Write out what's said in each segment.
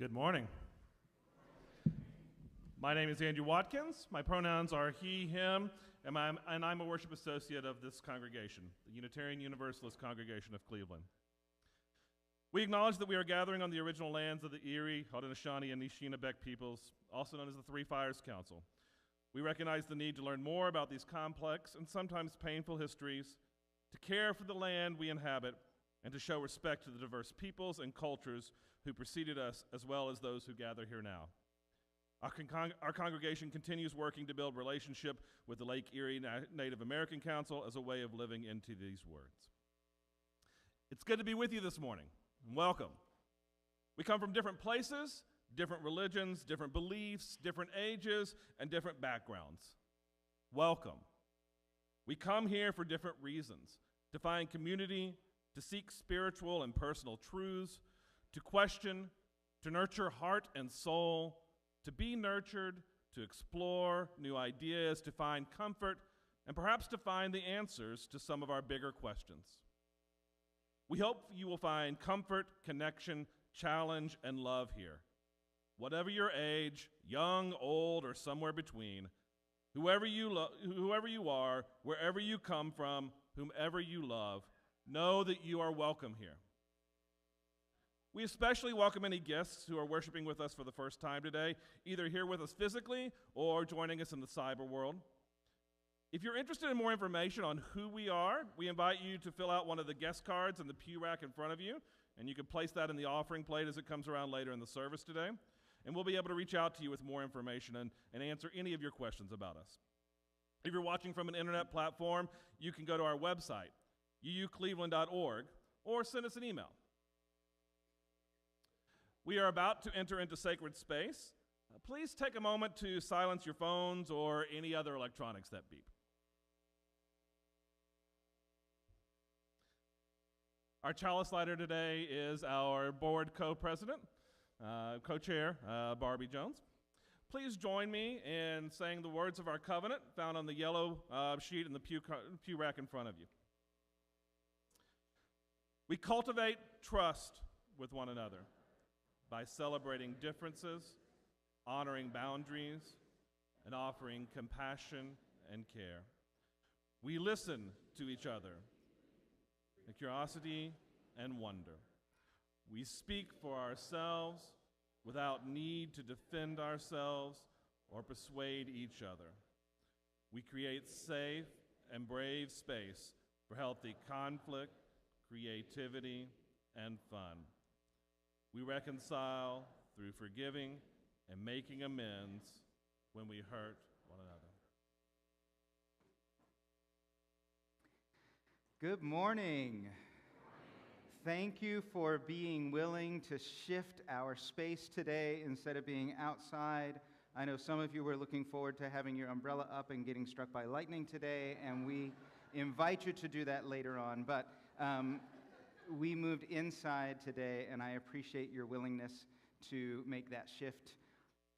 Good morning. My name is Andrew Watkins. My pronouns are he, him, and I'm a worship associate of this congregation, the Unitarian Universalist Congregation of Cleveland. We acknowledge that we are gathering on the original lands of the Erie, Haudenosaunee, and Anishinaabe peoples, also known as the Three Fires Council. We recognize the need to learn more about these complex and sometimes painful histories, to care for the land we inhabit, and to show respect to the diverse peoples and cultures who preceded us, as well as those who gather here now. Our congregation continues working to build relationship with the Lake Erie Native American Council as a way of living into these words. It's good to be with you this morning, and welcome. We come from different places, different religions, different beliefs, different ages, and different backgrounds. Welcome. We come here for different reasons: to find community, to seek spiritual and personal truths, to question, to nurture heart and soul, to be nurtured, to explore new ideas, to find comfort, and perhaps to find the answers to some of our bigger questions. We hope you will find comfort, connection, challenge, and love here. Whatever your age, young, old, or somewhere between, whoever you are, wherever you come from, whomever you love, know that you are welcome here. We especially welcome any guests who are worshiping with us for the first time today, either here with us physically or joining us in the cyber world. If you're interested in more information on who we are, we invite you to fill out one of the guest cards in the pew rack in front of you, and you can place that in the offering plate as it comes around later in the service today, and we'll be able to reach out to you with more information and answer any of your questions about us. If you're watching from an internet platform, you can go to our website, uucleveland.org, or send us an email. We are about to enter into sacred space. Please take a moment to silence your phones or any other electronics that beep. Our chalice lighter today is our board co-president, co-chair, Barbie Jones. Please join me in saying the words of our covenant found on the yellow sheet in the pew rack in front of you. We cultivate trust with one another by celebrating differences, honoring boundaries, and offering compassion and care. We listen to each other with curiosity and wonder. We speak for ourselves without need to defend ourselves or persuade each other. We create safe and brave space for healthy conflict, creativity, and fun. We reconcile through forgiving and making amends when we hurt one another. Good morning. Thank you for being willing to shift our space today instead of being outside. I know some of you were looking forward to having your umbrella up and getting struck by lightning today, and we invite you to do that later on. But we moved inside today, and I appreciate your willingness to make that shift.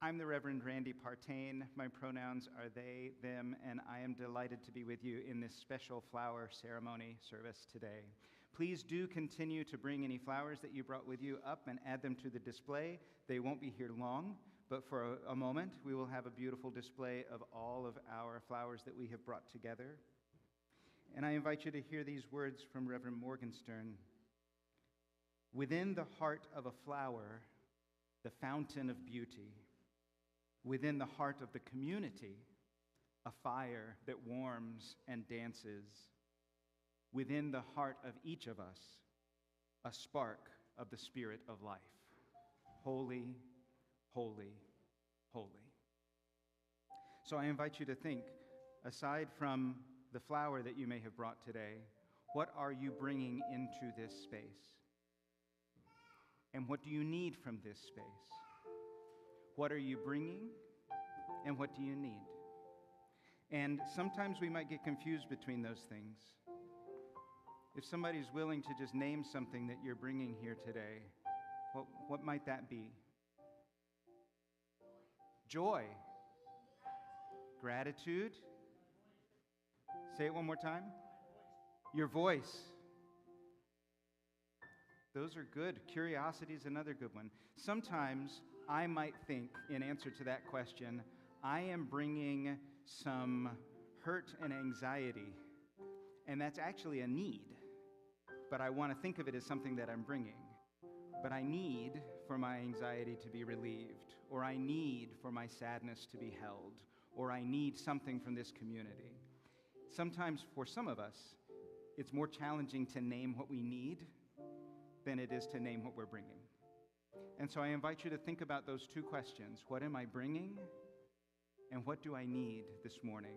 I'm the Reverend Randy Partain. My pronouns are they, them, and I am delighted to be with you in this special flower ceremony service today. Please do continue to bring any flowers that you brought with you up and add them to the display. They won't be here long, but for a moment, we will have a beautiful display of all of our flowers that we have brought together. And I invite you to hear these words from Reverend Morgenstern. Within the heart of a flower, the fountain of beauty. Within the heart of the community, a fire that warms and dances. Within the heart of each of us, a spark of the spirit of life. Holy, holy, holy. So I invite you to think, aside from the flower that you may have brought today, what are you bringing into this space? And what do you need from this space? What are you bringing, and what do you need? And sometimes we might get confused between those things. If somebody's willing to just name something that you're bringing here today, what might that be? Joy. Gratitude. Say it one more time. Your voice. Those are good. Curiosity is another good one. Sometimes I might think, in answer to that question, I am bringing some hurt and anxiety, and that's actually a need, but I want to think of it as something that I'm bringing. But I need for my anxiety to be relieved, or I need for my sadness to be held, or I need something from this community. Sometimes for some of us, it's more challenging to name what we need than it is to name what we're bringing. And so I invite you to think about those two questions. What am I bringing? And what do I need this morning?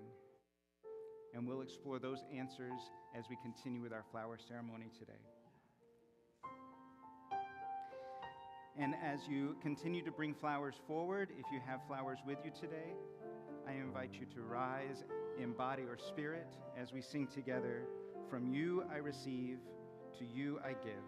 And we'll explore those answers as we continue with our flower ceremony today. And as you continue to bring flowers forward, if you have flowers with you today, I invite you to rise in body or spirit as we sing together, "From you I receive, to you I give."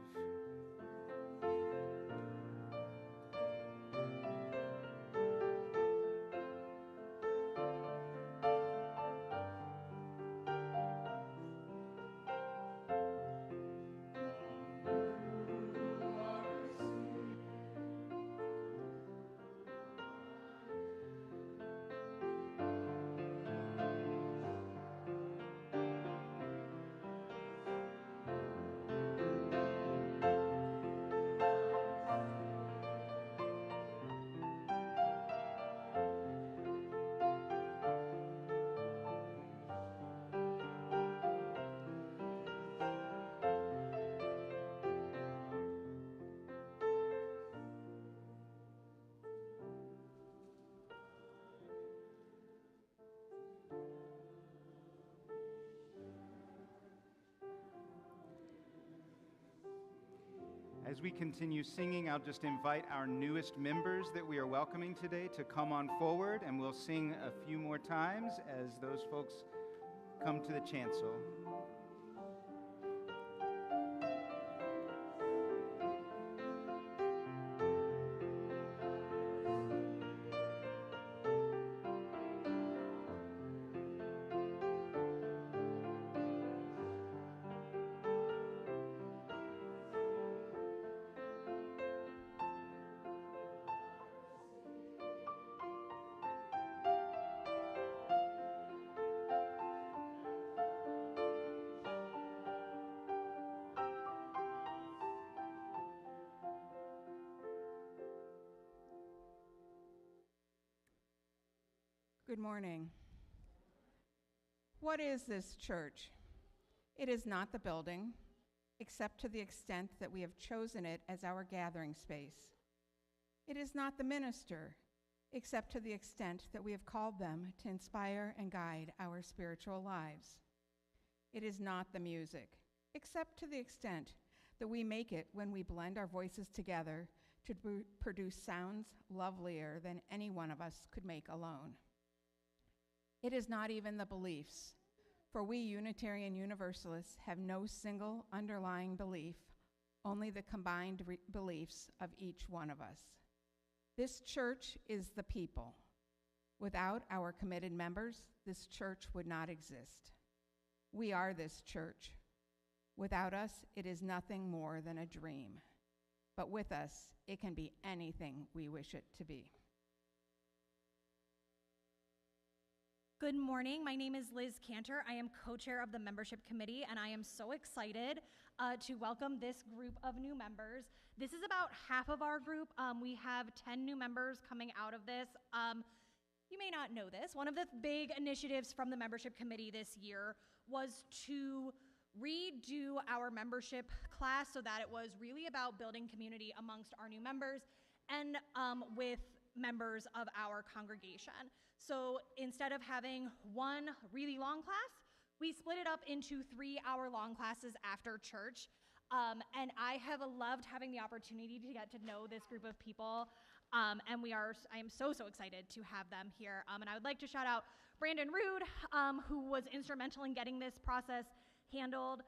As we continue singing, I'll just invite our newest members that we are welcoming today to come on forward, and we'll sing a few more times as those folks come to the chancel. Good morning. What is this church? It is not the building, except to the extent that we have chosen it as our gathering space. It is not the minister, except to the extent that we have called them to inspire and guide our spiritual lives. It is not the music, except to the extent that we make it when we blend our voices together to produce sounds lovelier than any one of us could make alone. It is not even the beliefs, for we Unitarian Universalists have no single underlying belief, only the combined beliefs of each one of us. This church is the people. Without our committed members, this church would not exist. We are this church. Without us, it is nothing more than a dream. But with us, it can be anything we wish it to be. Good morning. My name is Liz Cantor. I am co-chair of the membership committee, and I am so excited to welcome this group of new members. This is about half of our group. We have 10 new members coming out of this. You may not know this. One of the big initiatives from the membership committee this year was to redo our membership class so that it was really about building community amongst our new members and with members of our congregation. So instead of having one really long class, we split it up into 3-hour-long classes after church. And I have loved having the opportunity to get to know this group of people. And I am so excited to have them here. And I would like to shout out Brandon Rude, who was instrumental in getting this process handled,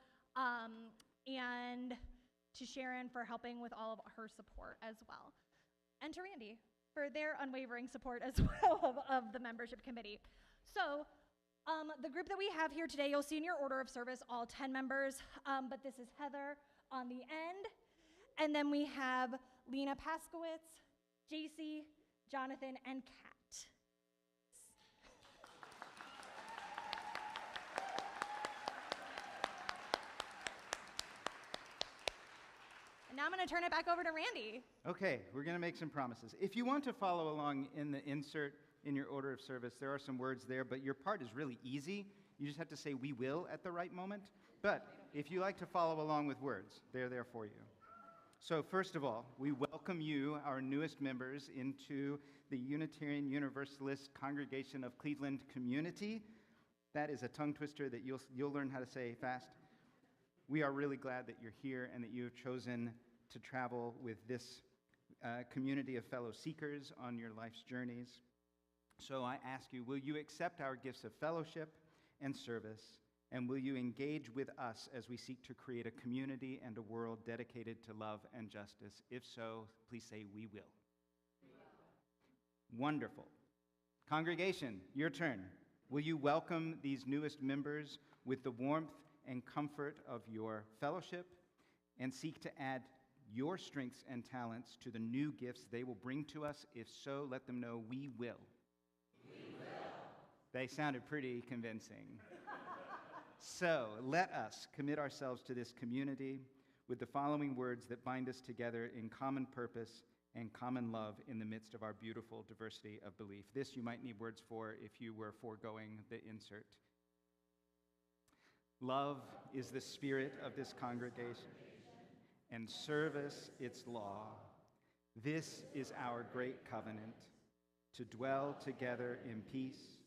and to Sharon for helping with all of her support as well. And to Randy for their unwavering support as well of the membership committee. So the group that we have here today, you'll see in your order of service all 10 members, but this is Heather on the end. And then we have Lena Paskowitz, JC, Jonathan, and Kat. And now I'm going to turn it back over to Randy. Okay, we're going to make some promises. If you want to follow along in the insert in your order of service, there are some words there, but your part is really easy. You just have to say "we will" at the right moment. But if you like to follow along with words, they're there for you. So first of all, we welcome you, our newest members, into the Unitarian Universalist Congregation of Cleveland Community. That is a tongue twister that you'll learn how to say fast. We are really glad that you're here and that you have chosen to travel with this community of fellow seekers on your life's journeys. So I ask you, will you accept our gifts of fellowship and service, and will you engage with us as we seek to create a community and a world dedicated to love and justice? If so, please say, "We will." Wonderful. Congregation, your turn. Will you welcome these newest members with the warmth and comfort of your fellowship and seek to add your strengths and talents to the new gifts they will bring to us? If so, let them know we will. We will. They sounded pretty convincing. So let us commit ourselves to this community with the following words that bind us together in common purpose and common love in the midst of our beautiful diversity of belief. This you might need words for if you were foregoing the insert. Love is the spirit of this congregation, and service its law. This is our great covenant, to dwell together in peace,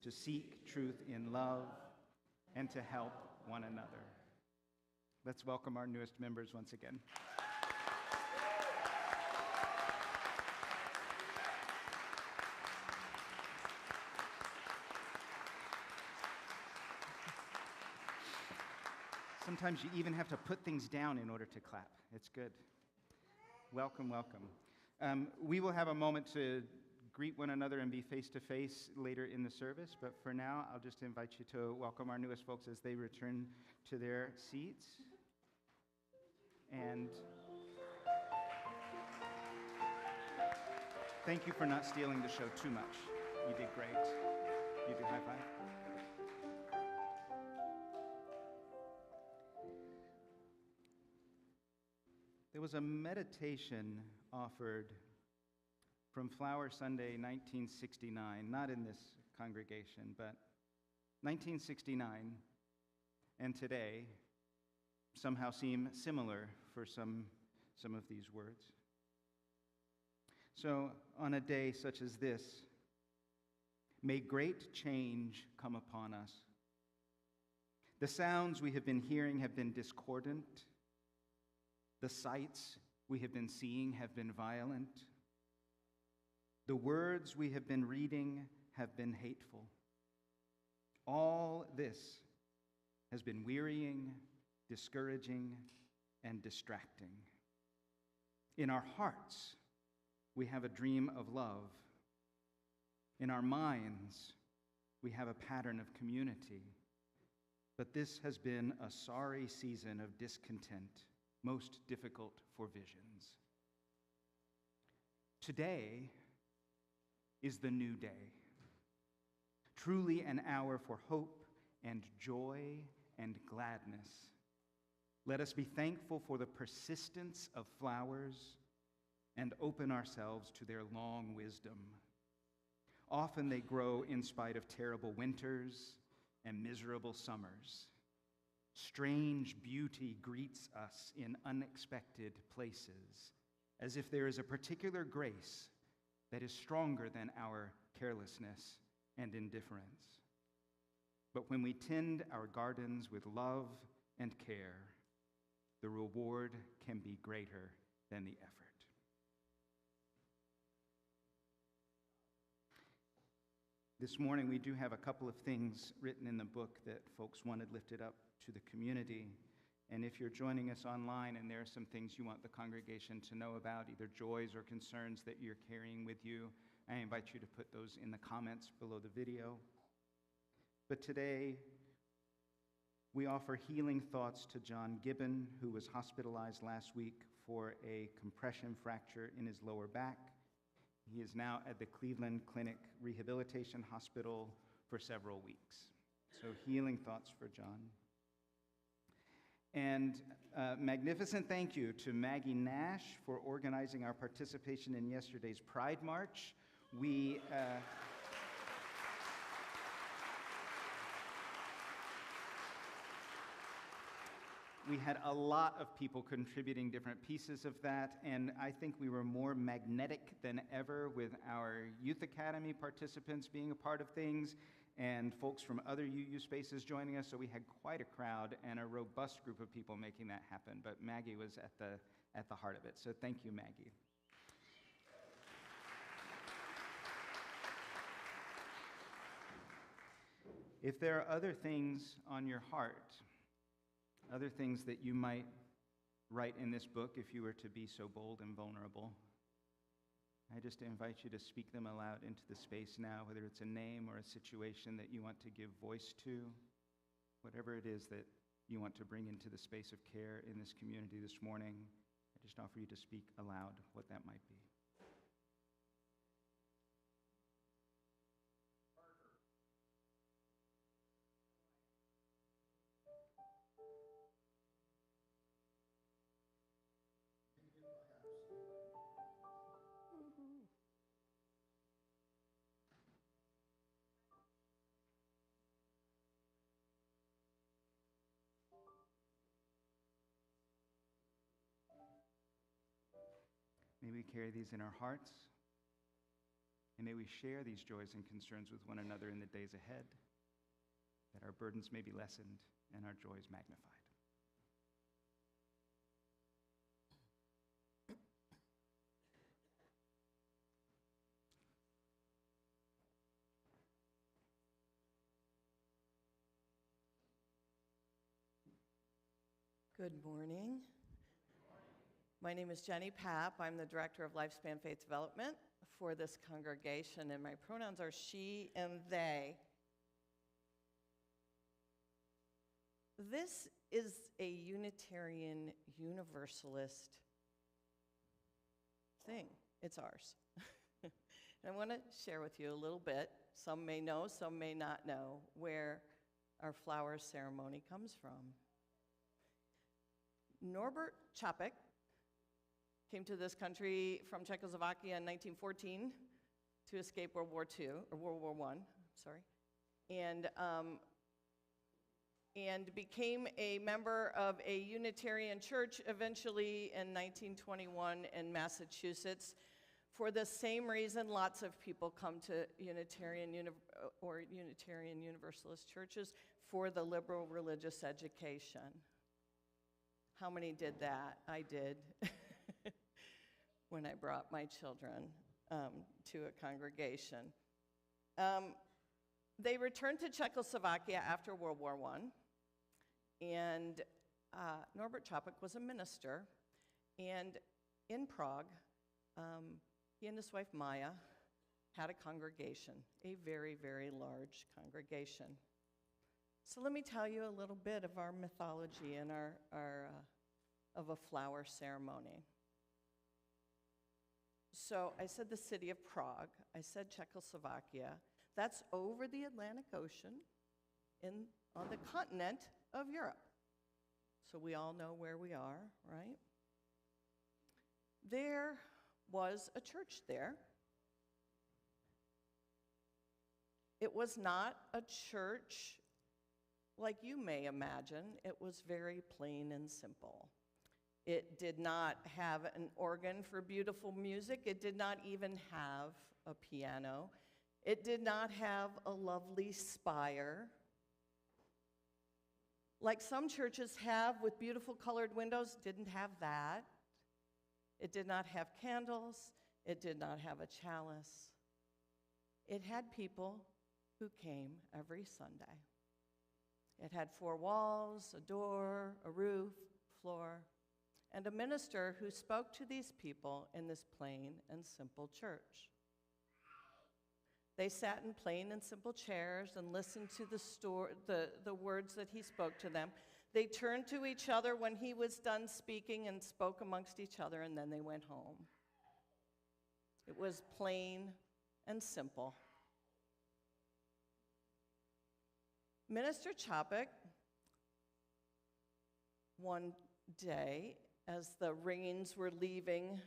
to seek truth in love, and to help one another. Let's welcome our newest members once again. Sometimes you even have to put things down in order to clap. It's good. Welcome, welcome. We will have a moment to greet one another and be face-to-face later in the service, but for now, I'll just invite you to welcome our newest folks as they return to their seats. And thank you for not stealing the show too much. You did great. You do high five. There was a meditation offered from Flower Sunday 1969, not in this congregation, but 1969 and today somehow seem similar for some of these words. So on a day such as this, may great change come upon us. The sounds we have been hearing have been discordant. The sights we have been seeing have been violent. The words we have been reading have been hateful. All this has been wearying, discouraging, and distracting. In our hearts, we have a dream of love. In our minds, we have a pattern of community. But this has been a sorry season of discontent, most difficult for visions. Today is the new day, truly an hour for hope and joy and gladness. Let us be thankful for the persistence of flowers and open ourselves to their long wisdom. Often they grow in spite of terrible winters and miserable summers. Strange beauty greets us in unexpected places, as if there is a particular grace that is stronger than our carelessness and indifference. But when we tend our gardens with love and care, the reward can be greater than the effort. This morning, we do have a couple of things written in the book that folks wanted lifted up to the community. And if you're joining us online and there are some things you want the congregation to know about, either joys or concerns that you're carrying with you, I invite you to put those in the comments below the video. But today, We offer healing thoughts to John Gibbon, who was hospitalized last week for a compression fracture in his lower back. He is now at the Cleveland Clinic Rehabilitation Hospital for several weeks. So healing thoughts for John. And magnificent thank you to Maggie Nash for organizing our participation in yesterday's Pride March. We had a lot of people contributing different pieces of that, and I think we were more magnetic than ever with our Youth Academy participants being a part of things and folks from other UU spaces joining us, so we had quite a crowd and a robust group of people making that happen, but Maggie was at the heart of it, so thank you, Maggie. If there are other things on your heart, other things that you might write in this book if you were to be so bold and vulnerable, I just invite you to speak them aloud into the space now, whether it's a name or a situation that you want to give voice to, whatever it is that you want to bring into the space of care in this community this morning. I just offer you to speak aloud what that might be. May we carry these in our hearts, and may we share these joys and concerns with one another in the days ahead, that our burdens may be lessened and our joys magnified. Good morning. My name is Jenny Papp. I'm the Director of Lifespan Faith Development for this congregation, and my pronouns are she and they. This is a Unitarian Universalist thing. It's ours. And I want to share with you a little bit, some may know, some may not know, where our flower ceremony comes from. Norbert Čapek came to this country from Czechoslovakia in 1914 to escape World War I, and became a member of a Unitarian church eventually in 1921 in Massachusetts. For the same reason, lots of people come to Unitarian Universalist churches, for the liberal religious education. How many did that? I did. When I brought my children to a congregation. They returned to Czechoslovakia after World War I, and Norbert Čapek was a minister, and in Prague, he and his wife Maya had a congregation, a very, very large congregation. So let me tell you a little bit of our mythology and of a flower ceremony. So I said the city of Prague, I said Czechoslovakia. That's over the Atlantic Ocean on the continent of Europe. So we all know where we are, right? There was a church there. It was not a church like you may imagine. It was very plain and simple. It did not have an organ for beautiful music. It did not even have a piano. It did not have a lovely spire, like some churches have with beautiful colored windows. Didn't have that. It did not have candles. It did not have a chalice. It had people who came every Sunday. It had 4 walls, a door, a roof, floor, and a minister who spoke to these people in this plain and simple church. They sat in plain and simple chairs and listened to the words that he spoke to them. They turned to each other when he was done speaking and spoke amongst each other, and then they went home. It was plain and simple. Minister Chopik, one day, as the Rains were leaving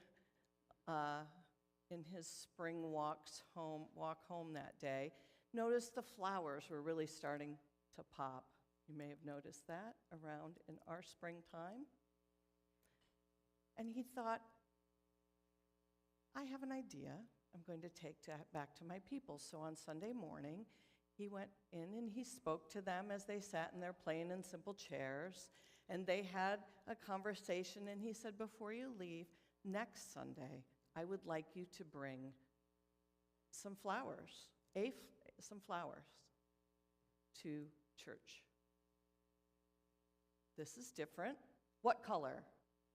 in his spring walk home that day, noticed the flowers were really starting to pop. You may have noticed that around in our springtime. And he thought, I have an idea I'm going to take back to my people. So on Sunday morning, he went in and he spoke to them as they sat in their plain and simple chairs. And they had a conversation, and he said, before you leave, next Sunday, I would like you to bring some flowers, some flowers to church. This is different. What color?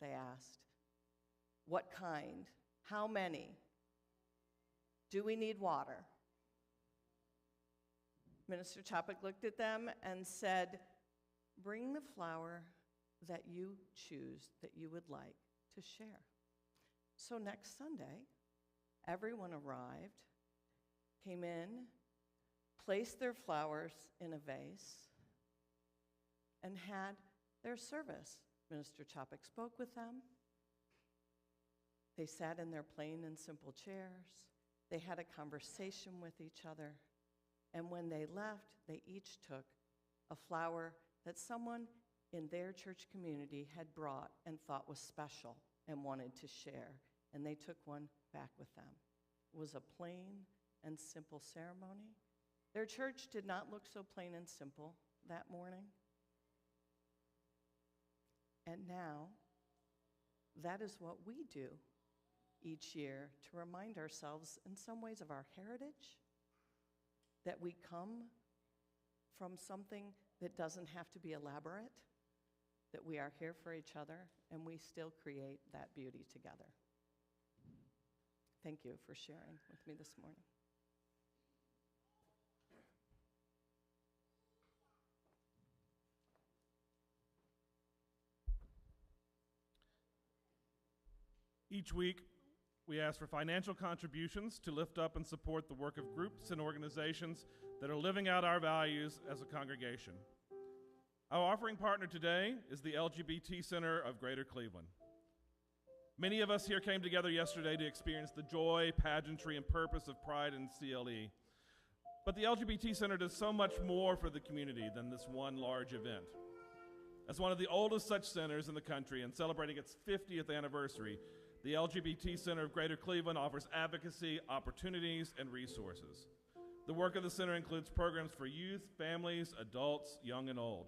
They asked. What kind? How many? Do we need water? Minister Chopik looked at them and said, bring the flower that you choose, that you would like to share. So next Sunday, everyone arrived, came in, placed their flowers in a vase, and had their service. Minister Chopik spoke with them. They sat in their plain and simple chairs. They had a conversation with each other. And when they left, they each took a flower that someone in their church community had brought and thought was special and wanted to share. And they took one back with them. It was a plain and simple ceremony. Their church did not look so plain and simple that morning. And now, that is what we do each year to remind ourselves in some ways of our heritage, that we come from something that doesn't have to be elaborate, that we are here for each other, and we still create that beauty together. Thank you for sharing with me this morning. Each week, we ask for financial contributions to lift up and support the work of groups and organizations that are living out our values as a congregation. Our offering partner today is the LGBT Center of Greater Cleveland. Many of us here came together yesterday to experience the joy, pageantry, and purpose of Pride in CLE. But the LGBT Center does so much more for the community than this one large event. As one of the oldest such centers in the country and celebrating its 50th anniversary, the LGBT Center of Greater Cleveland offers advocacy, opportunities, and resources. The work of the center includes programs for youth, families, adults, young and old,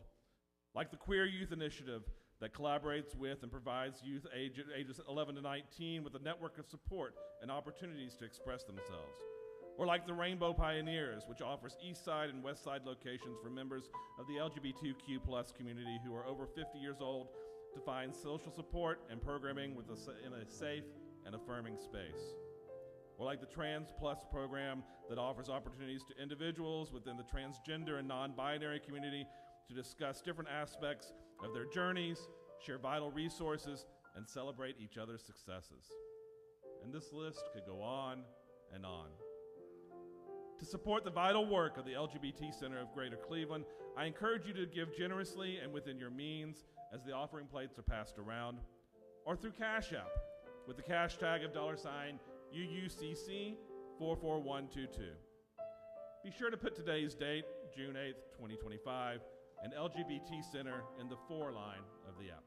like the Queer Youth Initiative that collaborates with and provides youth ages 11 to 19 with a network of support and opportunities to express themselves. Or like the Rainbow Pioneers, which offers East Side and West Side locations for members of the LGBTQ+ community who are over 50 years old to find social support and programming in a safe and affirming space. Or like the Trans Plus program that offers opportunities to individuals within the transgender and non-binary community to discuss different aspects of their journeys, share vital resources, and celebrate each other's successes. And this list could go on and on. To support the vital work of the LGBT Center of Greater Cleveland, I encourage you to give generously and within your means as the offering plates are passed around, or through Cash App with the cash tag of $UUCC44122. Be sure to put today's date, June 8th, 2025, and LGBT Center in the for line of the app.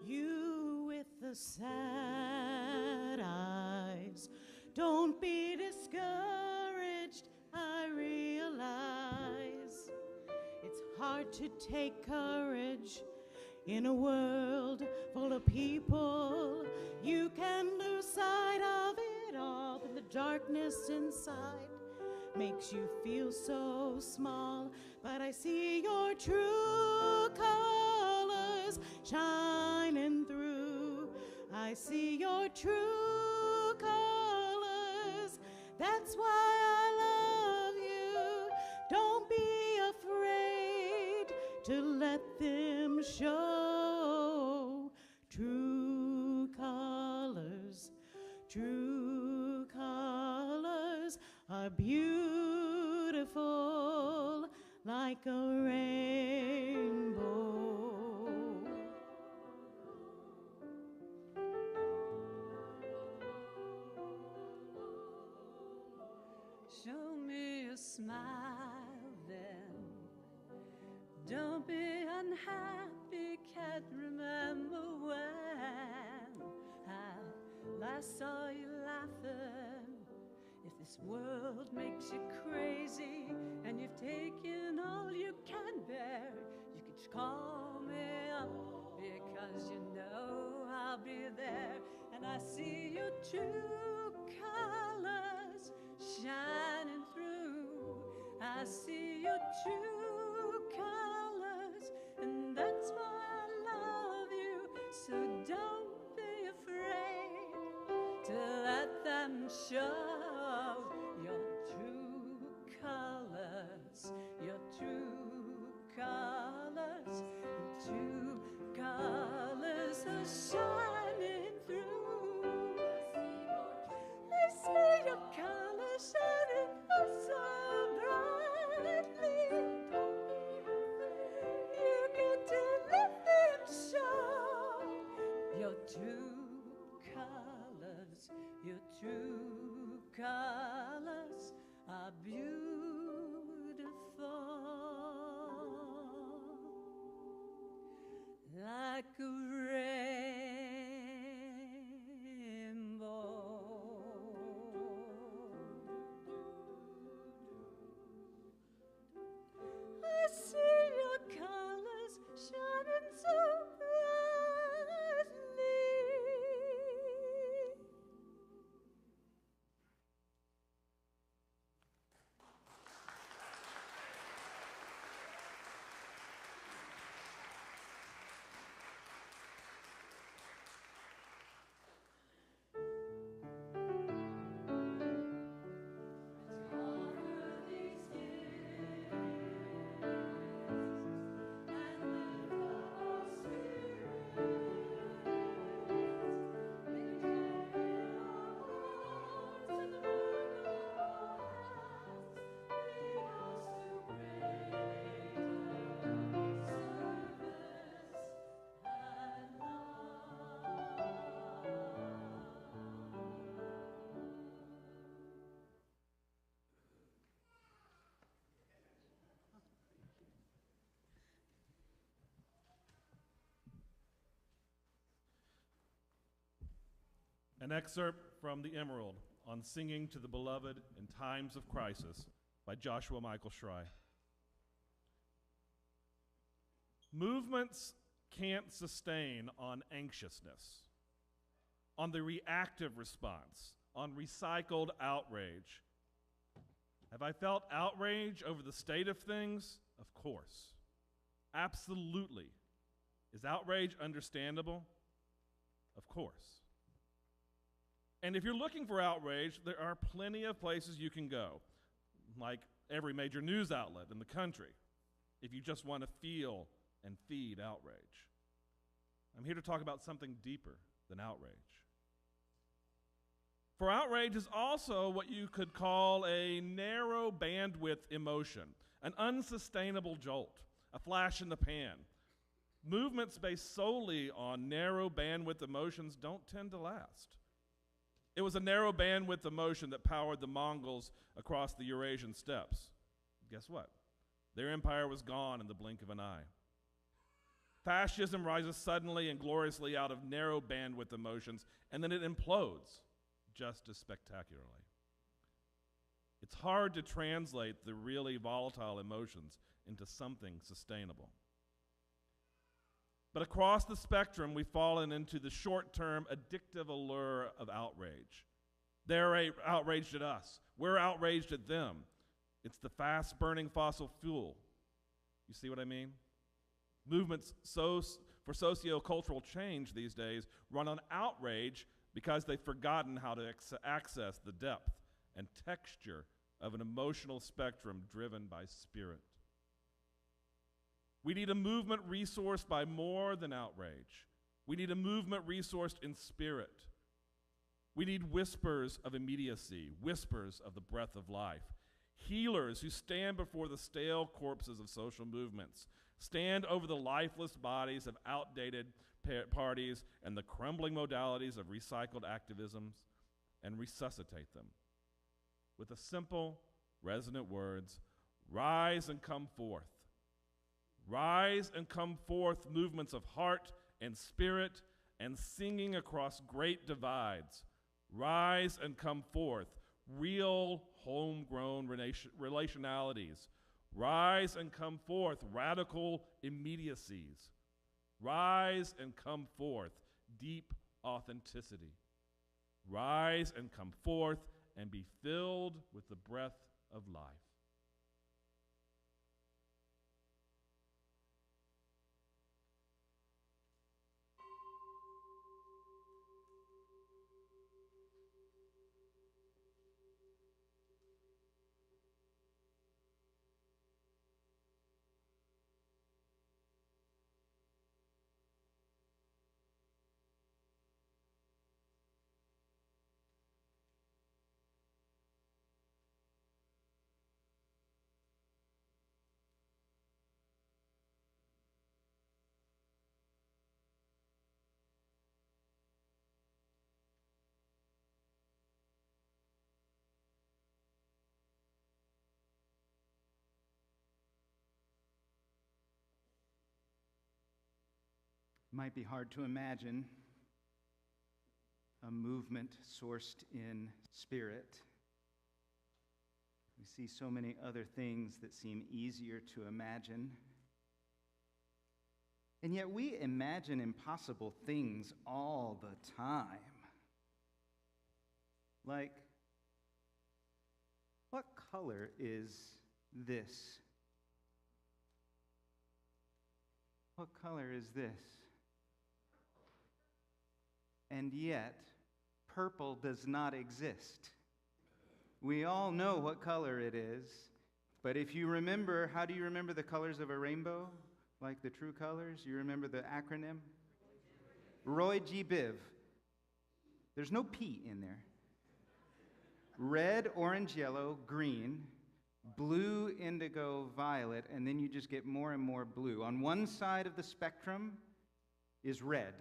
You with the sad eyes, don't be discouraged, I realize. It's hard to take courage, In a world full of people, you can lose sight of it all, but the darkness inside makes you feel so small. But I see your true colors shining through. I see your true colors. That's why I love you. Don't be afraid to let them show. True colors, true colors are beautiful like a rainbow. Show me a smile then. Don't be unhappy, can't remember when I last saw you laughing. If this world makes you crazy and you've taken all you can bear, you could just call me up because you know I'll be there. And I see your true colors shining through. I see your true colors, and that's why I love you. So don't be afraid to let them show. Your true colors, your true colors, true colors are shining through. I see your colors shining so brightly. You get to let them show. Your true colors, your true colors are beautiful like a rainbow. I see your colors shining so brightly. An excerpt from The Emerald on Singing to the Beloved in Times of Crisis by Joshua Michael Schrei. Movements can't sustain on anxiousness, on the reactive response, on recycled outrage. Have I felt outrage over the state of things? Of course. Absolutely. Is outrage understandable? Of course. And if you're looking for outrage, there are plenty of places you can go, like every major news outlet in the country, if you just want to feel and feed outrage. I'm here to talk about something deeper than outrage. For outrage is also what you could call a narrow bandwidth emotion, an unsustainable jolt, a flash in the pan. Movements based solely on narrow bandwidth emotions don't tend to last. It was a narrow bandwidth emotion that powered the Mongols across the Eurasian steppes. Guess what? Their empire was gone in the blink of an eye. Fascism rises suddenly and gloriously out of narrow bandwidth emotions, and then it implodes just as spectacularly. It's hard to translate the really volatile emotions into something sustainable. But across the spectrum, we've fallen into the short-term addictive allure of outrage. They're outraged at us. We're outraged at them. It's the fast-burning fossil fuel. You see what I mean? Movements for socio-cultural change these days run on outrage because they've forgotten how to access the depth and texture of an emotional spectrum driven by spirit. We need a movement resourced by more than outrage. We need a movement resourced in spirit. We need whispers of immediacy, whispers of the breath of life, healers who stand before the stale corpses of social movements, stand over the lifeless bodies of outdated parties and the crumbling modalities of recycled activisms, and resuscitate them with the simple, resonant words, rise and come forth. Rise and come forth, movements of heart and spirit and singing across great divides. Rise and come forth, real homegrown relationalities. Rise and come forth, radical immediacies. Rise and come forth, deep authenticity. Rise and come forth and be filled with the breath of life. Might be hard to imagine a movement sourced in spirit. We see so many other things that seem easier to imagine. And yet we imagine impossible things all the time. Like, what color is this? What color is this? And yet, purple does not exist. We all know what color it is, but if you remember, how do you remember the colors of a rainbow? Like the true colors? You remember the acronym? Roy G. Biv. There's no P in there. Red, orange, yellow, green, blue, indigo, violet, and then you just get more and more blue. On one side of the spectrum is red.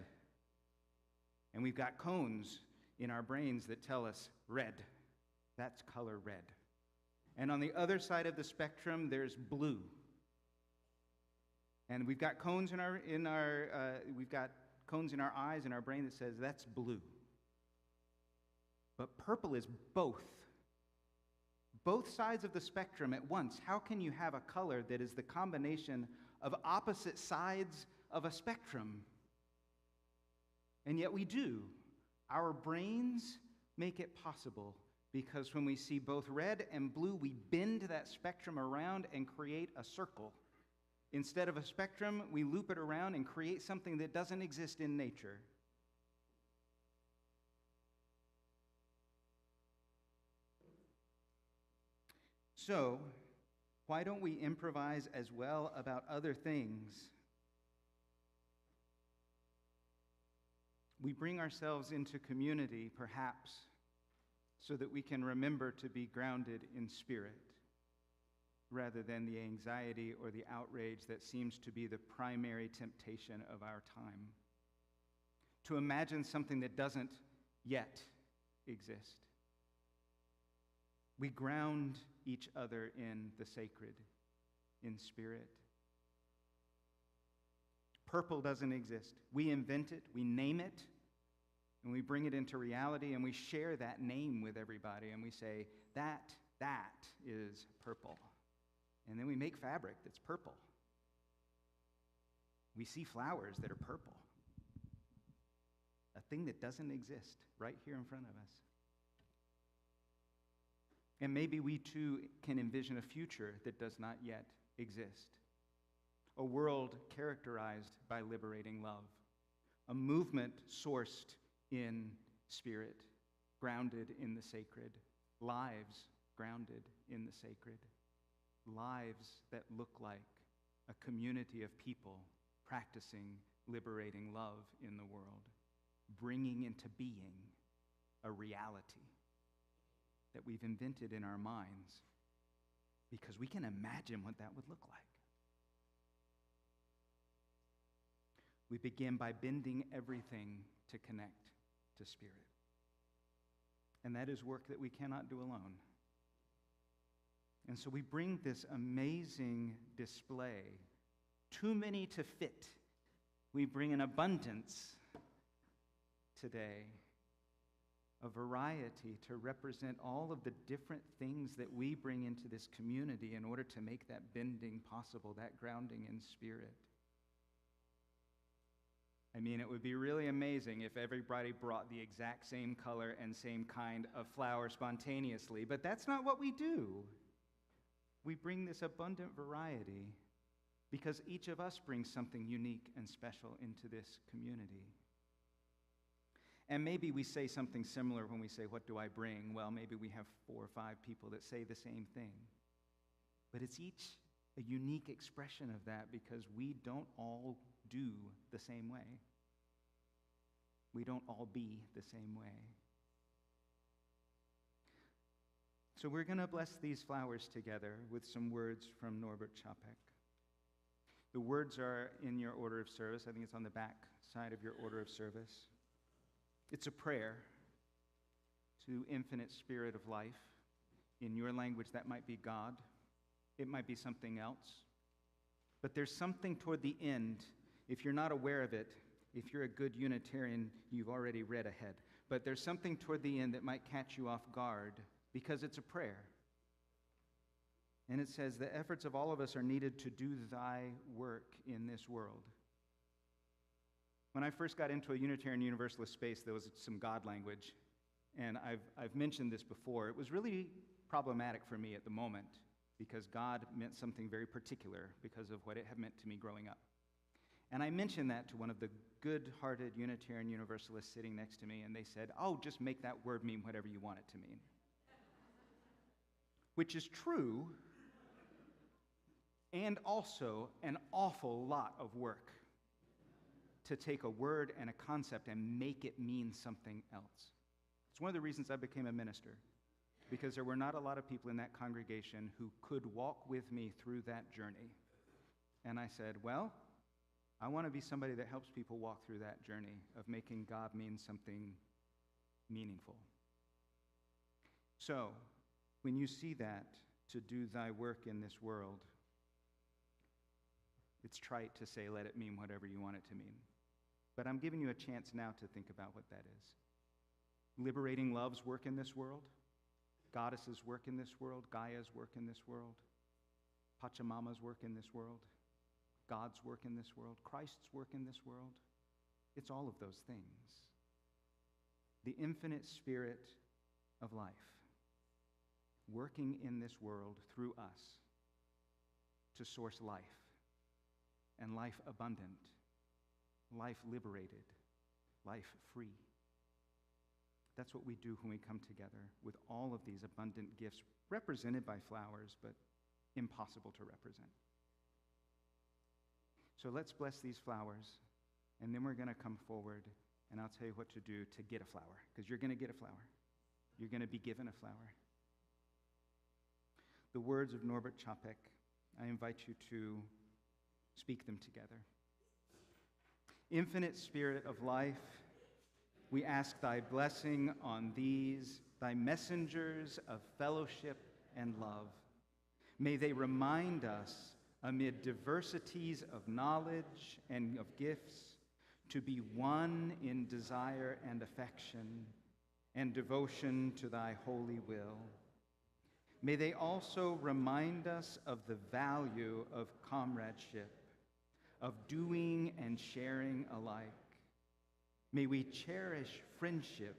And we've got cones in our brains that tell us red. That's color red. And on the other side of the spectrum, there's blue. And we've got cones in our eyes in our brain that says that's blue. But purple is both. Both sides of the spectrum at once. How can you have a color that is the combination of opposite sides of a spectrum? And yet we do. Our brains make it possible because when we see both red and blue, we bend that spectrum around and create a circle. Instead of a spectrum, we loop it around and create something that doesn't exist in nature. So, why don't we improvise as well about other things? We bring ourselves into community, perhaps, so that we can remember to be grounded in spirit, rather than the anxiety or the outrage that seems to be the primary temptation of our time. To imagine something that doesn't yet exist. We ground each other in the sacred, in spirit. Purple doesn't exist. We invent it, we name it, and we bring it into reality, and we share that name with everybody, and we say, that is purple. And then we make fabric that's purple. We see flowers that are purple, a thing that doesn't exist right here in front of us. And maybe we too can envision a future that does not yet exist. A world characterized by liberating love. A movement sourced in spirit, grounded in the sacred. Lives grounded in the sacred. Lives that look like a community of people practicing liberating love in the world, bringing into being a reality that we've invented in our minds because we can imagine what that would look like. We begin by bending everything to connect to spirit. And that is work that we cannot do alone. And so we bring this amazing display, too many to fit. We bring an abundance today, a variety to represent all of the different things that we bring into this community in order to make that bending possible, that grounding in spirit. I mean, it would be really amazing if everybody brought the exact same color and same kind of flower spontaneously, but that's not what we do. We bring this abundant variety because each of us brings something unique and special into this community. And maybe we say something similar when we say, what do I bring? Well, maybe we have 4 or 5 people that say the same thing. But it's each a unique expression of that because we don't all do the same way. We don't all be the same way. So we're going to bless these flowers together with some words from Norbert Čapek. The words are in your order of service. I think it's on the back side of your order of service. It's a prayer to infinite spirit of life. In your language, that might be God. It might be something else. But there's something toward the end. If you're not aware of it, if you're a good Unitarian, you've already read ahead. But there's something toward the end that might catch you off guard because it's a prayer. And it says, the efforts of all of us are needed to do thy work in this world. When I first got into a Unitarian Universalist space, there was some God language. And I've mentioned this before. It was really problematic for me at the moment because God meant something very particular because of what it had meant to me growing up. And I mentioned that to one of the good-hearted Unitarian Universalists sitting next to me, and they said, oh, just make that word mean whatever you want it to mean. Which is true, and also an awful lot of work to take a word and a concept and make it mean something else. It's one of the reasons I became a minister, because there were not a lot of people in that congregation who could walk with me through that journey. And I said, well, I want to be somebody that helps people walk through that journey of making God mean something meaningful. So, when you see that, to do thy work in this world, it's trite to say, let it mean whatever you want it to mean. But I'm giving you a chance now to think about what that is. Liberating love's work in this world, Goddess's work in this world, Gaia's work in this world, Pachamama's work in this world, God's work in this world, Christ's work in this world. It's all of those things. The infinite spirit of life working in this world through us to source life, and life abundant, life liberated, life free. That's what we do when we come together with all of these abundant gifts represented by flowers, but impossible to represent. So let's bless these flowers, and then we're going to come forward, and I'll tell you what to do to get a flower, because you're going to get a flower. You're going to be given a flower. The words of Norbert Čapek, I invite you to speak them together. Infinite Spirit of life, we ask thy blessing on these, thy messengers of fellowship and love. May they remind us, amid diversities of knowledge and of gifts, to be one in desire and affection and devotion to thy holy will. May they also remind us of the value of comradeship, of doing and sharing alike. May we cherish friendship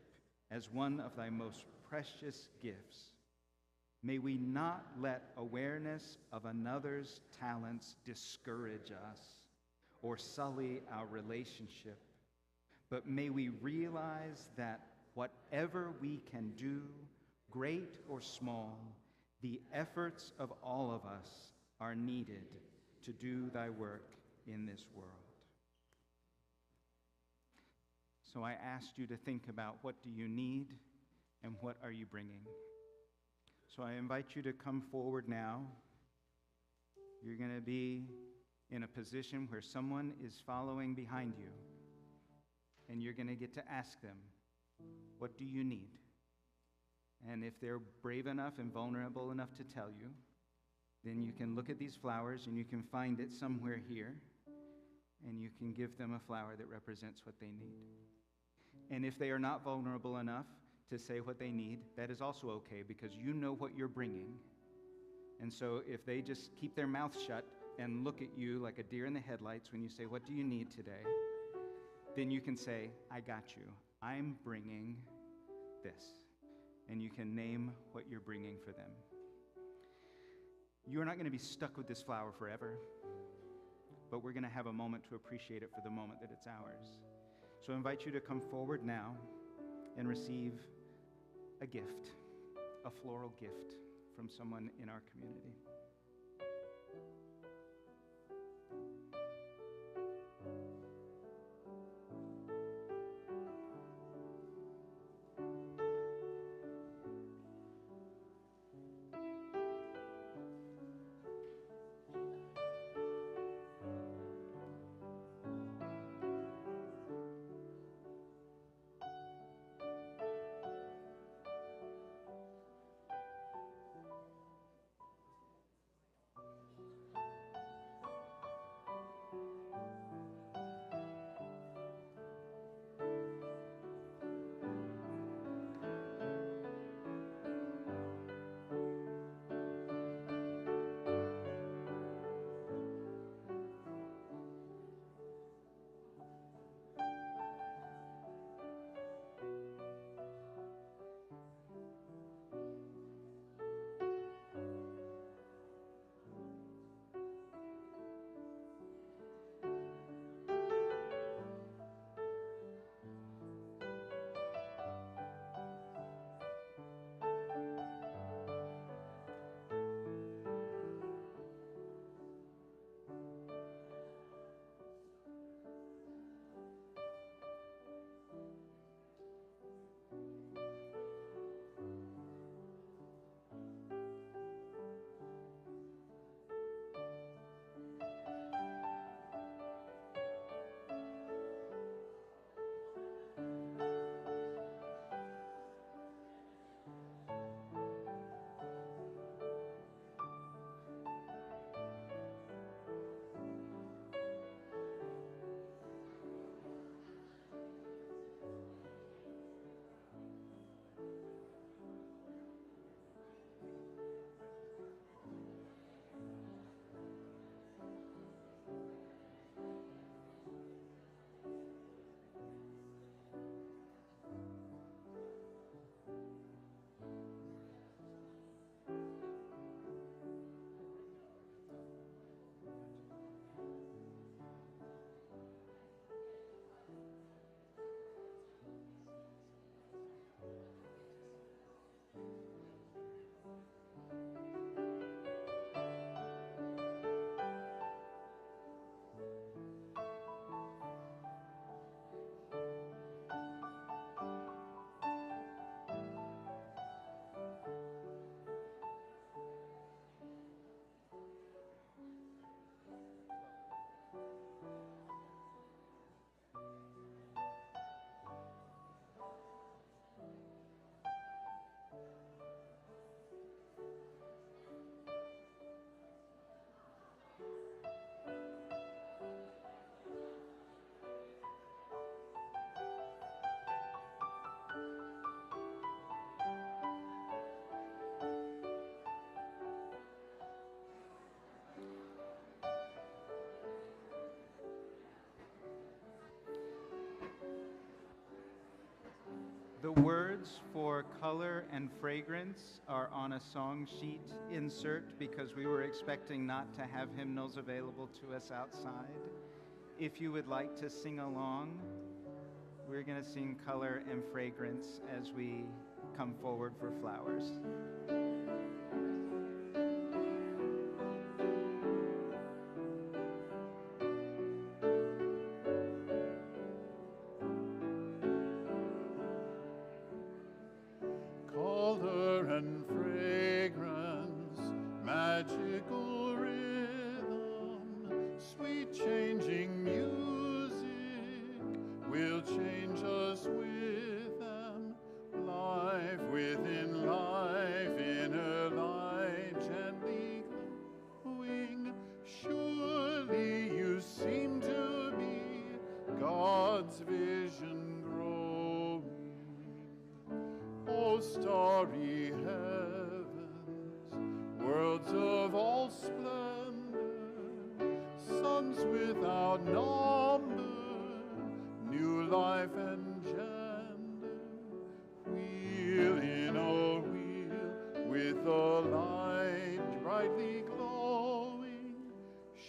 as one of thy most precious gifts. May we not let awareness of another's talents discourage us or sully our relationship, but may we realize that whatever we can do, great or small, the efforts of all of us are needed to do thy work in this world. So I asked you to think about what do you need and what are you bringing. So I invite you to come forward now. You're going to be in a position where someone is following behind you, and you're going to get to ask them, what do you need? And if they're brave enough and vulnerable enough to tell you, then you can look at these flowers and you can find it somewhere here, and you can give them a flower that represents what they need. And if they are not vulnerable enough to say what they need, that is also okay, because you know what you're bringing. And so if they just keep their mouth shut and look at you like a deer in the headlights when you say, what do you need today? Then you can say, I got you. I'm bringing this. And you can name what you're bringing for them. You're not going to be stuck with this flower forever, but we're going to have a moment to appreciate it for the moment that it's ours. So I invite you to come forward now and receive a gift, a floral gift from someone in our community. for color and fragrance are on a song sheet insert because we were expecting not to have hymnals available to us outside. If you would like to sing along, we're going to sing Color and Fragrance as we come forward for flowers. Color and fragrance, magical rhythm, sweet changing music will change us with them. Life within life, inner light gently glowing. Surely you seem to be God's vision growing. Oh, starry heavens, worlds of all splendor, suns without number, new life and gender. Wheel in a wheel with a light brightly glowing.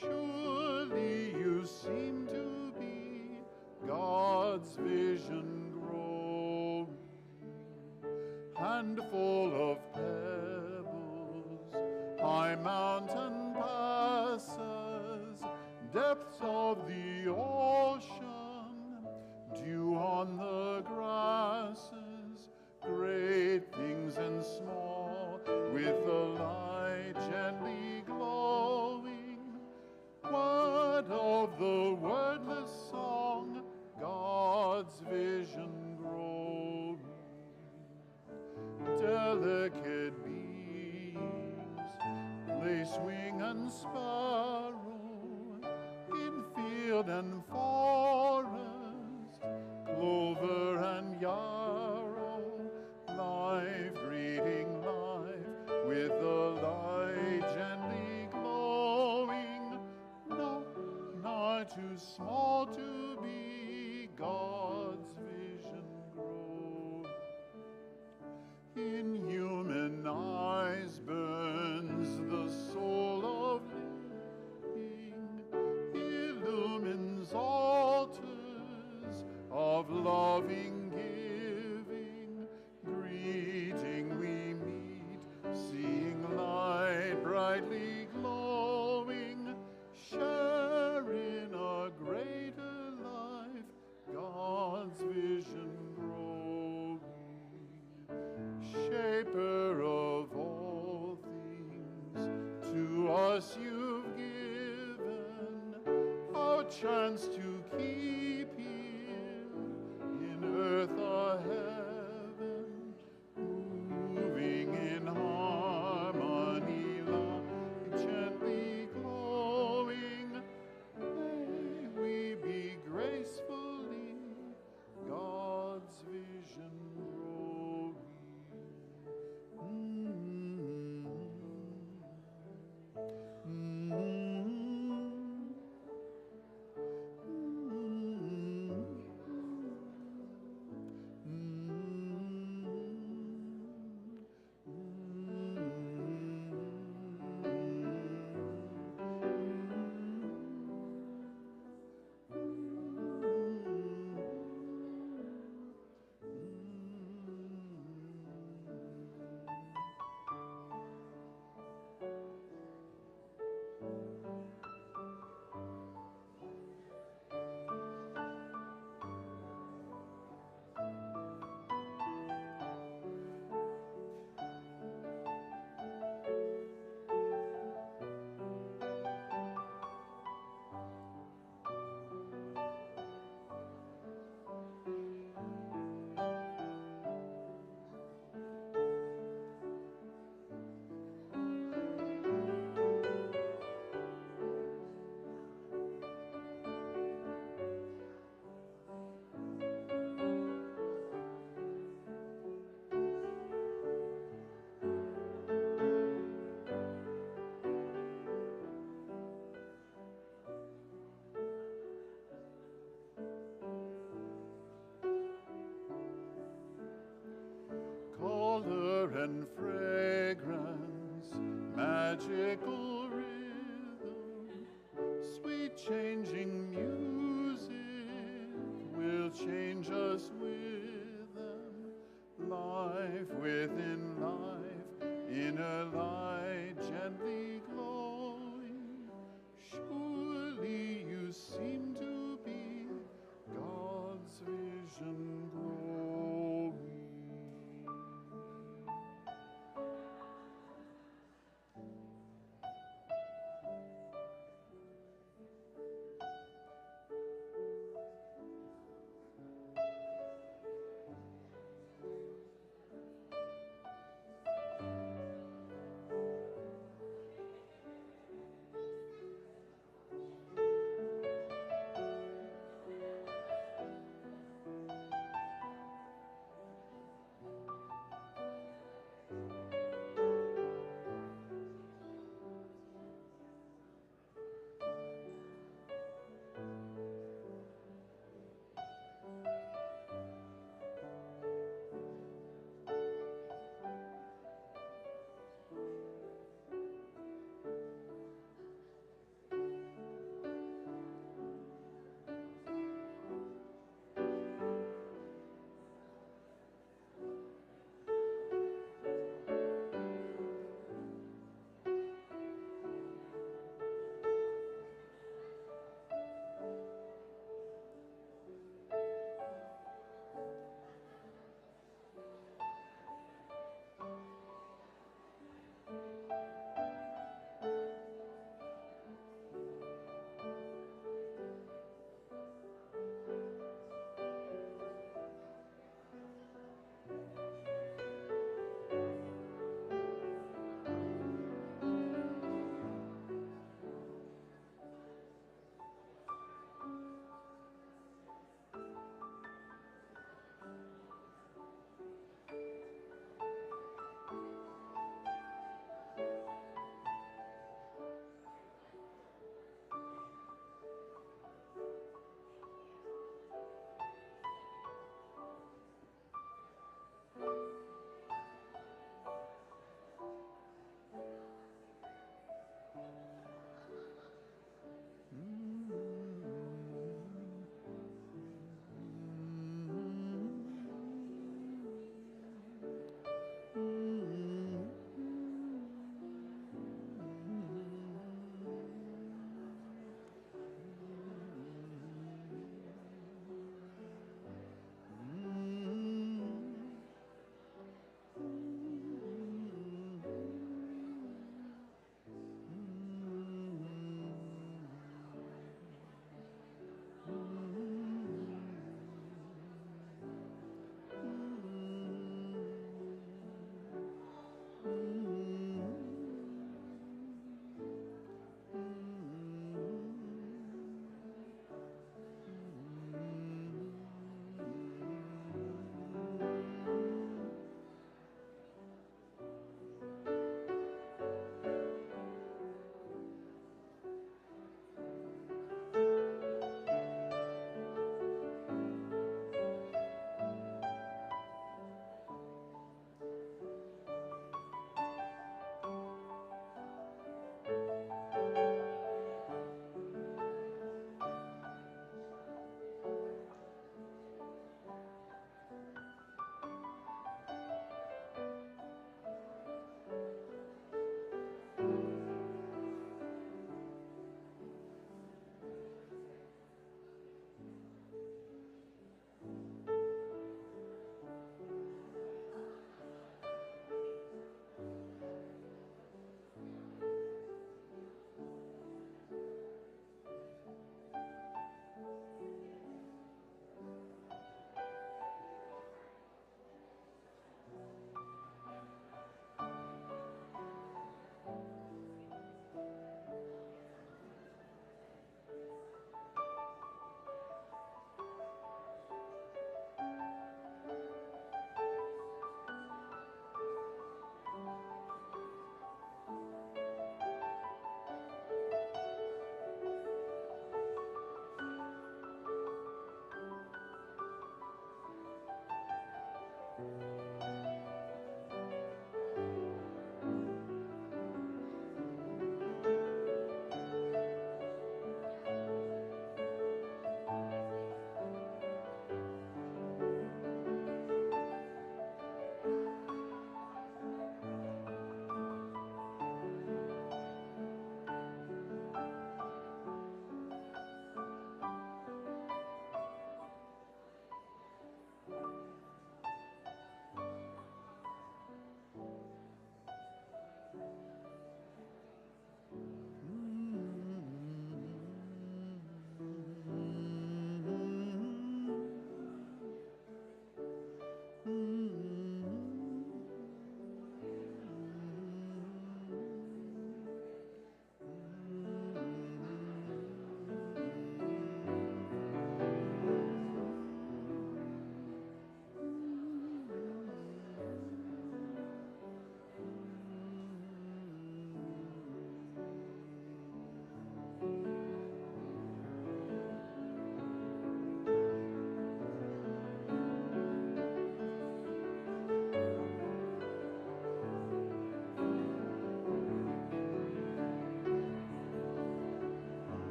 Surely you seem to be God's vision growing. Handful of pebbles, high mountain passes, depths of the ocean, dew on the grasses, great things and small, with the light gently glowing. What of the wordless song, God's vision growing? Delicate beams, lace wing and sparrow, in field and forest, clover and yarrow, life greeting life with the light gently glowing. No, not too small to be God's vision growing. In human eyes burns the soul of living, illumines altars of loving giving. Greeting we meet, seeing light brightly glowing, share in a greater life, God's vision growing. Shaper of all things, to us you've given our chance to keep here in earth a heaven, moving in harmony, light gently glowing. May we be gracefully God's vision growing.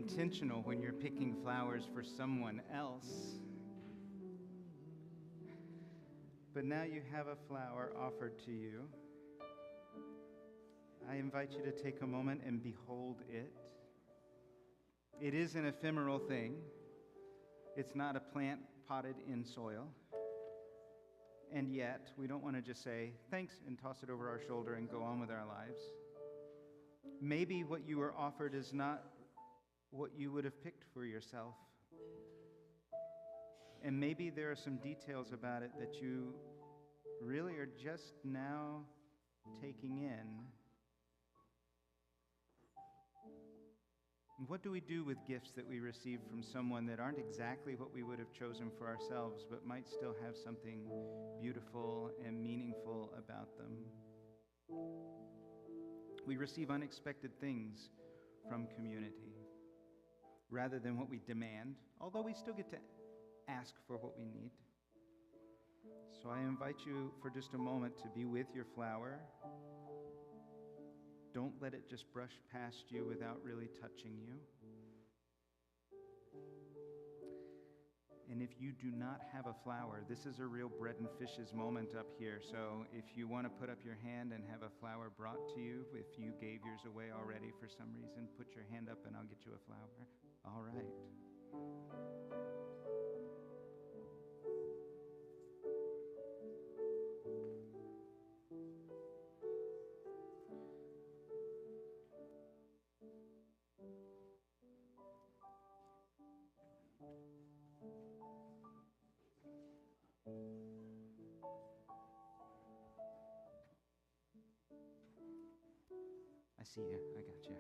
intentional when you're picking flowers for someone else. But now you have a flower offered to you. I invite you to take a moment and behold it. It is an ephemeral thing. It's not a plant potted in soil. And yet, we don't want to just say, thanks, and toss it over our shoulder and go on with our lives. Maybe what you were offered is not what you would have picked for yourself. And maybe there are some details about it that you really are just now taking in. What do we do with gifts that we receive from someone that aren't exactly what we would have chosen for ourselves, but might still have something beautiful and meaningful about them? We receive unexpected things from community rather than what we demand, although we still get to ask for what we need. So I invite you for just a moment to be with your flower. Don't let it just brush past you without really touching you. And if you do not have a flower, this is a real bread and fishes moment up here. So if you want to put up your hand and have a flower brought to you, if you gave yours away already for some reason, put your hand up and I'll get you a flower. All right. I see you. I got you.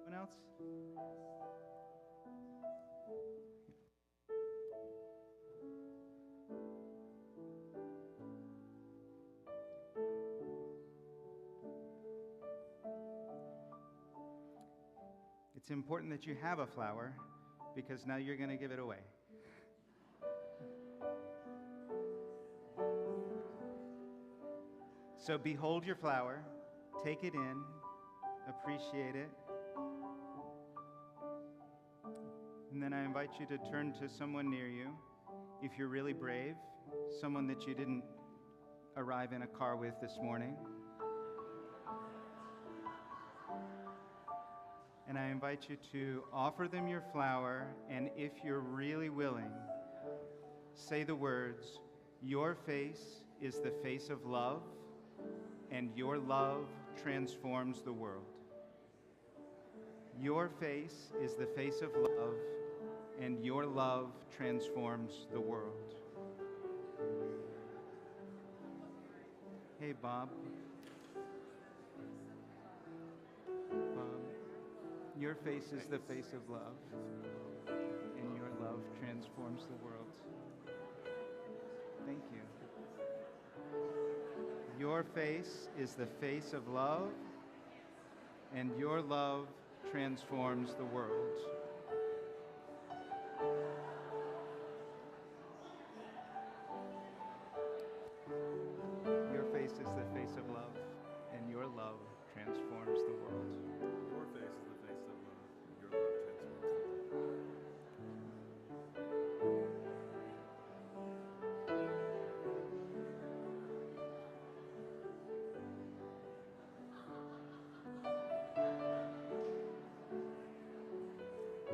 Anyone else? It's important that you have a flower because now you're going to give it away. So behold your flower, take it in, appreciate it. And then I invite you to turn to someone near you. If you're really brave, someone that you didn't arrive in a car with this morning. And I invite you to offer them your flower, and if you're really willing, say the words, "Your face is the face of love, and your love transforms the world." Your face is the face of love, and your love transforms the world. Hey, Bob. Your face is the face of love, and your love transforms the world. Thank you. Your face is the face of love, and your love transforms the world. Your face is the face of love, and your love transforms the world. Your face is the face of love. Your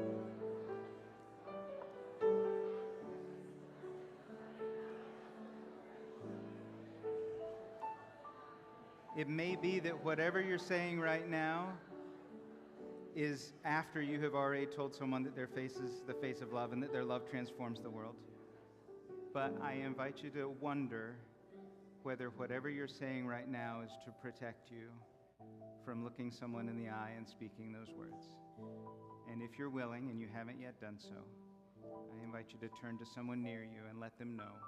love transforms the world. It may be that whatever you're saying right now is after you have already told someone that their face is the face of love and that their love transforms the world. But I invite you to wonder whether whatever you're saying right now is to protect you from looking someone in the eye and speaking those words. And if you're willing, and you haven't yet done so, I invite you to turn to someone near you and let them know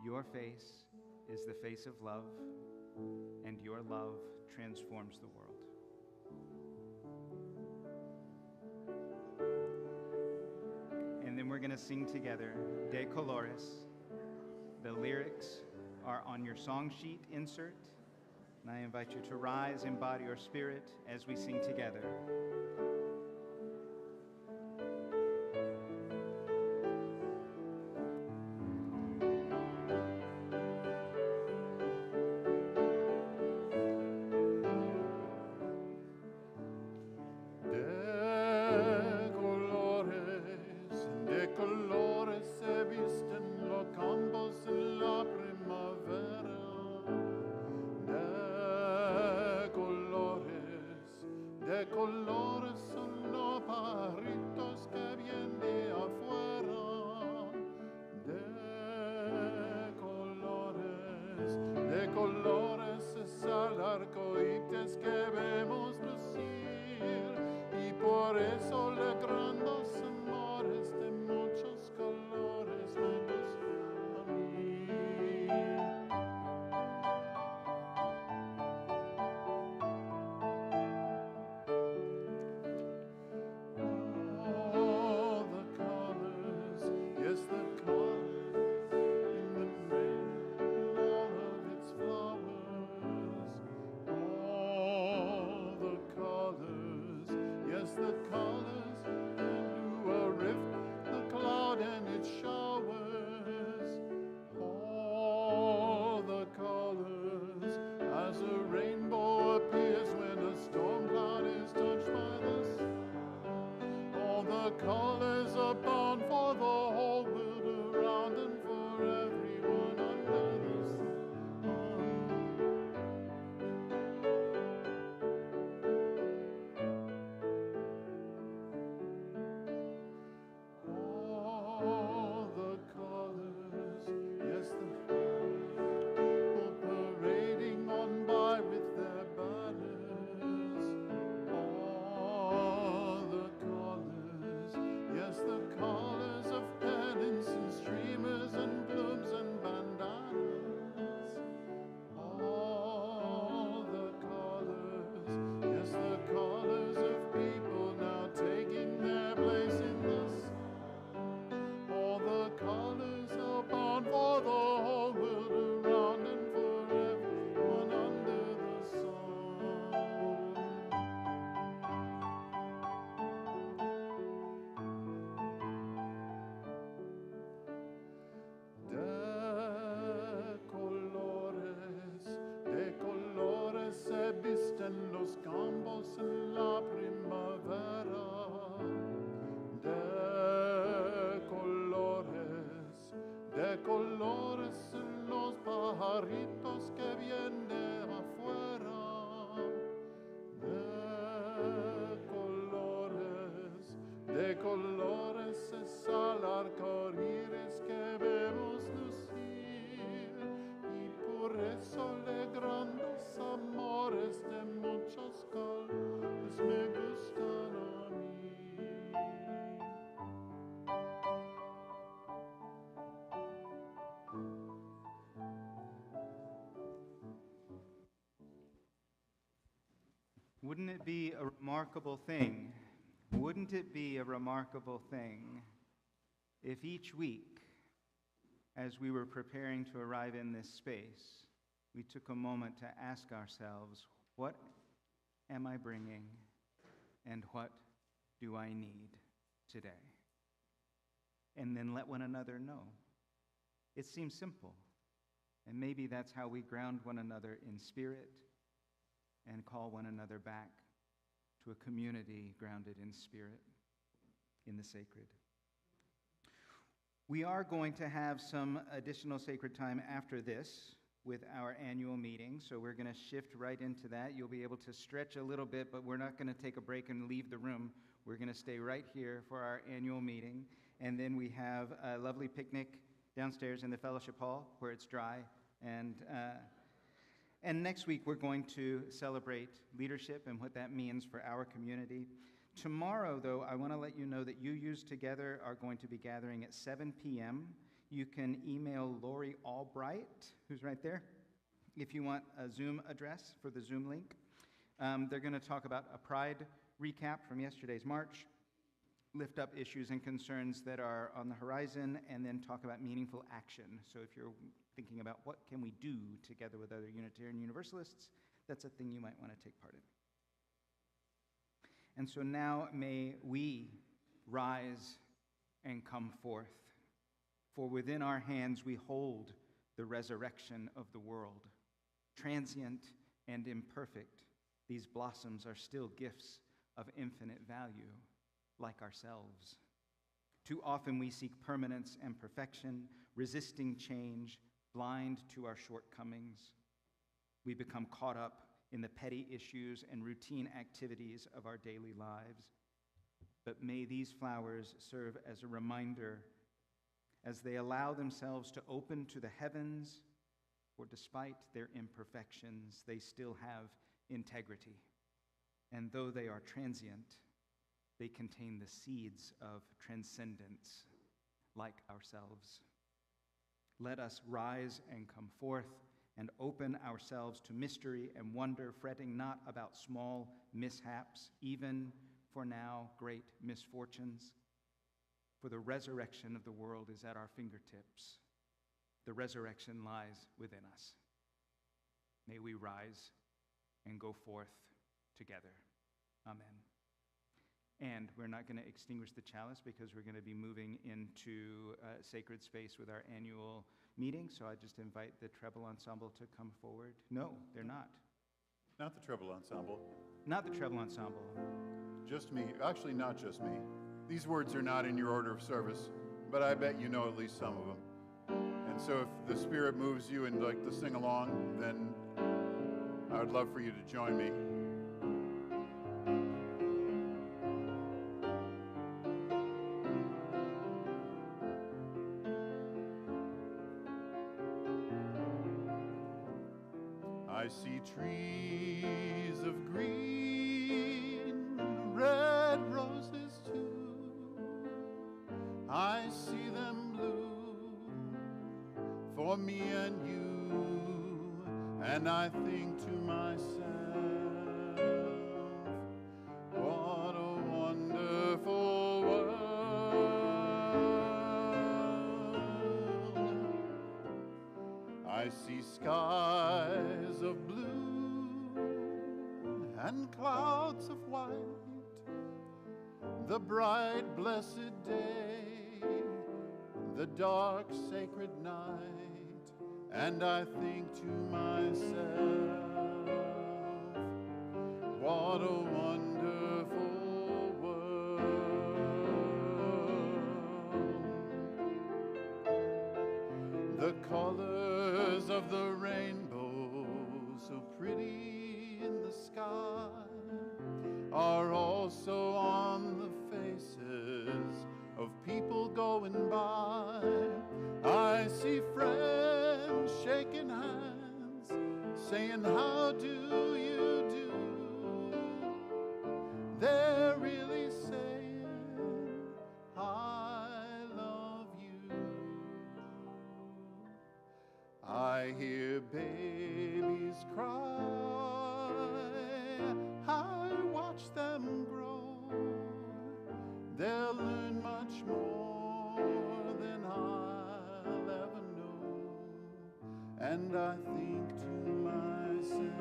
your face is the face of love, and your love transforms the world. And then we're we're going to sing together De Colores. The lyrics are on your song sheet insert, and I invite you to rise in body or spirit as we sing together. De colores se visten los campos en la primavera. De colores son los pajaritos que vienen de afuera. De colores es el arco iris que vemos lucir, y por eso le grandes amores de muchos colores me gustan a mí. All the colors, yes, the colors in the rain, all of its flowers. All the colors, yes, the colors into a rift, the cloud and its showers. All the colors, as a rainbow appears when a storm cloud is touched by the sun. All the colors are bound for the whole world around and for everyone under the sun. All the colors, yes, the people parading on by with their banners. All the colors, yes, the colors of pennants and streamers and blooms and bandanas. All the colors, yes, the colors of people now taking their place in the sun. All the colors are bound for the whole world around and for everyone under the sun. De colores se visten los campos en la primavera. De colores son los pajaritos que vienen de afuera. De colores es el arco iris que vemos lucir, y por eso le grandes amores de muchos colores me gustan a mí. Wouldn't it be a remarkable thing? Wouldn't it be a remarkable thing if each week, as we were preparing to arrive in this space, we took a moment to ask ourselves, what am I bringing and what do I need today? And then let one another know. It seems simple, and maybe that's how we ground one another in spirit and call one another back to a community grounded in spirit, in the sacred. We are going to have some additional sacred time after this with our annual meeting, so we're going to shift right into that. You'll be able to stretch a little bit, but we're not going to take a break and leave the room. We're going to stay right here for our annual meeting, and then we have a lovely picnic downstairs in the fellowship hall where it's dry, and next week we're going to celebrate leadership and what that means for our community. Tomorrow, though, I want to let you know that UUs Together are going to be gathering at 7 p.m. You can email Lori Albright, who's right there, if you want a Zoom address for the Zoom link. They're going to talk about a Pride recap from yesterday's march. lift up issues and concerns that are on the horizon, and then talk about meaningful action. So if you're thinking about what can we do together with other Unitarian Universalists, that's a thing you might want to take part in. And so now may we rise and come forth, for within our hands we hold the resurrection of the world. Transient and imperfect, these blossoms are still gifts of infinite value, like ourselves. Too often we seek permanence and perfection, resisting change, blind to our shortcomings. We become caught up in the petty issues and routine activities of our daily lives. But may these flowers serve as a reminder as they allow themselves to open to the heavens, for despite their imperfections, they still have integrity. And though they are transient, they contain the seeds of transcendence, like ourselves. Let us rise and come forth and open ourselves to mystery and wonder, fretting not about small mishaps, even for now great misfortunes. For the resurrection of the world is at our fingertips. The resurrection lies within us. May we rise and go forth together. Amen. And we're not going to extinguish the chalice because we're going to be moving into sacred space with our annual meeting. So I just invite the treble ensemble to come forward. No, they're not. Not the treble ensemble. Not the treble ensemble. Just me. Actually, not just me. These words are not in your order of service, but I bet you know at least some of them. And so if the Spirit moves you and you'd like to sing along, then I would love for you to join me. I see trees of green, red roses too. I see them bloom for me and you, and I think to myself, what a wonderful world. I see skies of blue and clouds of white, the bright blessed day, the dark sacred night, and I think to myself, what a wonderful world. The colors of the rainbow, so pretty in the sky, are also on the faces of people going by. I see friends shaking hands, saying, how do you do? They're really saying, I love you. I hear babies cry, I watch them grow. They'll learn much more than I'll ever know. And I think to myself,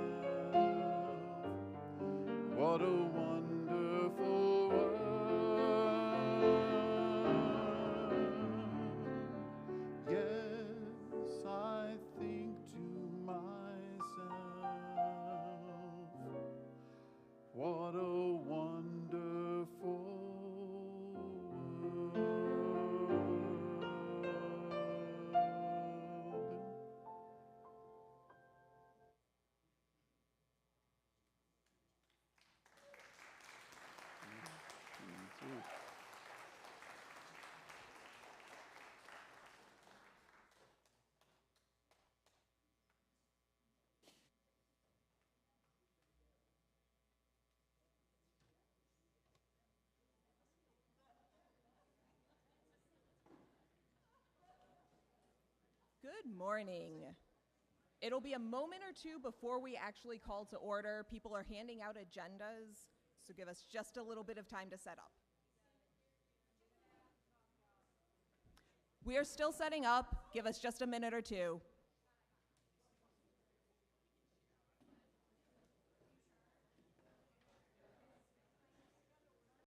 what a wonderful world. Yes, I think to myself, what a wonderful world. Good morning. It'll be a moment or two before we actually call to order. People are handing out agendas, so give us just a little bit of time to set up. We are still setting up. Give us just a minute or two.